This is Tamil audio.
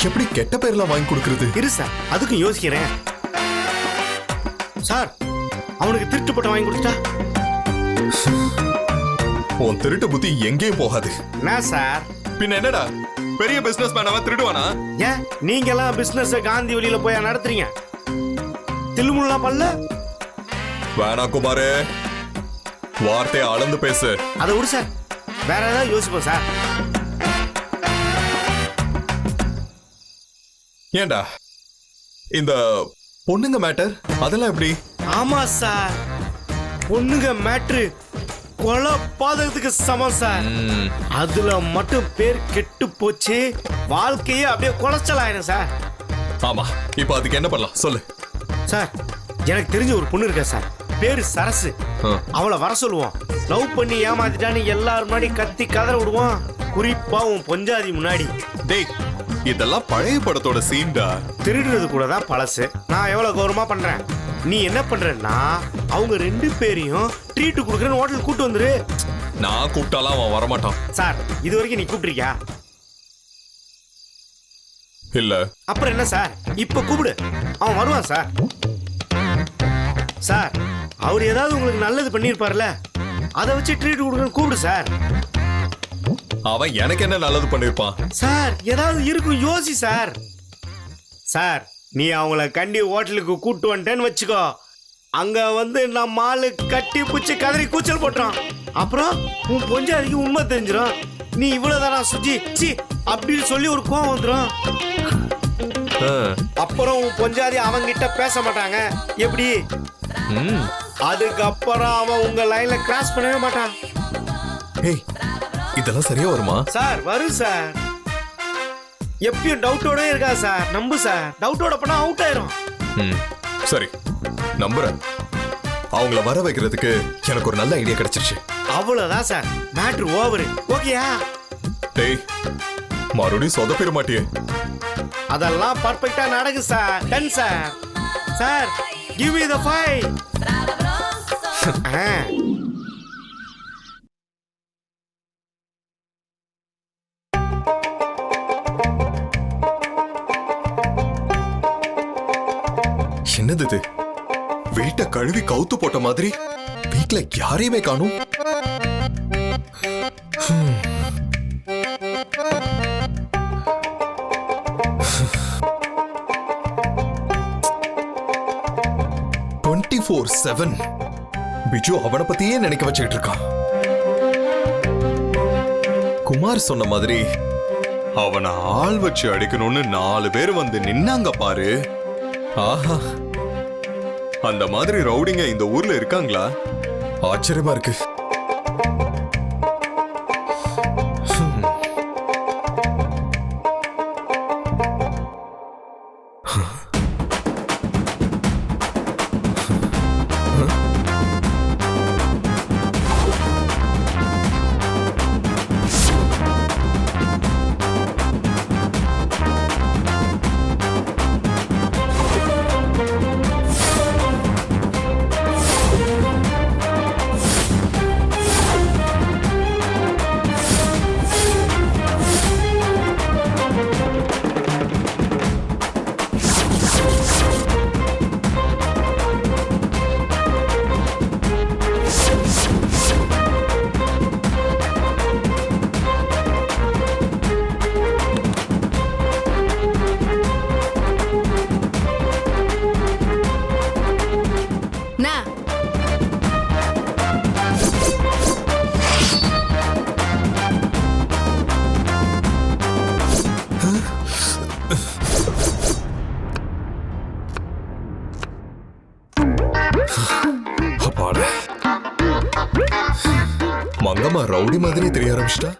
எப்படி கெட்ட பேர்லாம் வாங்கி கொடுக்கறது? இரு சார், அதுக்கும் யோசிக்கிறேன் சார். அவனுக்கு திருட்டு பட்டம் வாங்கி கொடுத்துட்டா உன் திருட்டு புத்தி எங்கேயும் போகாது. என்ன சார்? பின்ன என்னடா, பெரிய பிசினஸ் மேன் அவன் திருடுவானா? ஏன் நீங்க எல்லாம் பிசினஸ் காந்தி வழியில போய் நடத்துறீங்க? தில்லுமுல்லாம் பண்ணல. வேணா குமாரே, வார்த்தையை அளந்து பேசு. அதை விடு சார், வேற ஏதாவது யோசிப்போம் சார். ஏண்டா இந்த பொண்ணுங்க மேட்டர் அதெல்லாம் எப்படி? ஆமா சார், பொண்ணுங்க மேட்ரு கொலை பாதகத்துக்கு சமம் சார். அதுல மட்டும் பேர் கெட்டு போச்சு, வாழ்க்கையே அப்படியே குலைச்சல் ஆயிடும் சார். ஆமா, இப்போ அதுக்கு என்ன பண்ணலாம் சொல்லு சார். எனக்கு தெரிஞ்ச ஒரு பொண்ணு இருக்கா சார், பேரு சரசு. அவளை வர சொல்லுவோம். லவ் பண்ணி ஏமாத்திட்டான்னு எல்லாரும் முன்னாடி கத்தி கதற விடுவோம், குறிப்பா உன் பொஞ்சாதி முன்னாடி. டேய், இதெல்லாம் பழைய படத்தோட சீன்டா. திருடுறது கூட தான் பழசு. நான் எவ்வளவு கௌரவமா பண்றேன். நீ என்ன பண்றன்னா அவங்க 2 பேரையும் ட்ரீட் கொடுக்குறேன்னு ஹோட்டல் கூட்டு வந்துரு. நான் கூப்பிட்டாலாம் அவன் வரமாட்டான் சார். இது வரைக்கும் நீ கூப்பிட்டிருக்கியா? இல்ல. அப்புறம் என்ன சார், இப்ப கூப்பிடு, அவன் வருவான் சார். சார், அவர் ஏதாவது உங்களுக்கு நல்லது பண்ணிருப்பார்ல, அதை வச்சு ட்ரீட் கொடுக்குறேன்னு கூப்பிடு சார். அவன் எனக்கு என்ன நல்லது பண்ணிருப்பான்? சார், ஏதாவது இருக்கும் யோசி சார். சார், நீ அவங்கள கண்டி ஹோட்டலுக்கு கூட்டு வந்துட்டேன்னு வச்சுக்கோ, அங்க வந்து நம்ம ஆளு கட்டி பூச்சி கதறி கூச்சல் போட்டுறான். அப்புறம் உன் பொஞ்சாதிக்கு உண்மை தெரிஞ்சிடும். நீ இவ்வளவுதானா சுஜி சி அப்படின்னு சொல்லி ஒரு கோவம் வந்துடும். அப்புறம் உன் பொஞ்சாதி அவங்கிட்ட பேச மாட்டாங்க. எப்படி? அதுக்கப்புறம் அவன் உங்க லைன்ல கிராஸ் பண்ணவே மாட்டான். ஏய், இதெல்லாம் சரியா வருமா? சார் வரும் சார். எப்பயும் டவுட்டோட இருக்கா சார், நம்பு சார். டவுட்டோட பண்ணா அவுட் ஆயிரும். சரி, நம்புறேன். அவங்கள வர வைக்கிறதுக்கு எனக்கு ஒரு நல்ல ஐடியா கிடைச்சிருச்சு. அவ்வளவுதான் சார், மேட்ரு ஓவர். ஓகேயா? டேய், மறுபடியும் சொதப்பிட மாட்டியே? அதெல்லாம் பர்ஃபெக்ட்டா நடக்கு sir. Ton sir. Sir, give me the fight. என்னது இது? வீட்டை கழுவி கவுத்து போட்ட மாதிரி வீட்ல யாரையுமே காணும். பிஜு அவனை பத்தியே நினைக்க வச்சுக்கிட்டு இருக்கான். குமார் சொன்ன மாதிரி அவனை ஆள் வச்சு அடிக்கணும்னு 4 பேர் வந்து நின்னாங்க பாரு. ஆஹா, அந்த மாதிரி ரவுடிங்க இந்த ஊர்ல இருக்காங்களா? ஆச்சரியமா இருக்கு. மங்கம்மா ரவுடி மாதிரி தெரிய ஆரம்பிச்சிட்டா.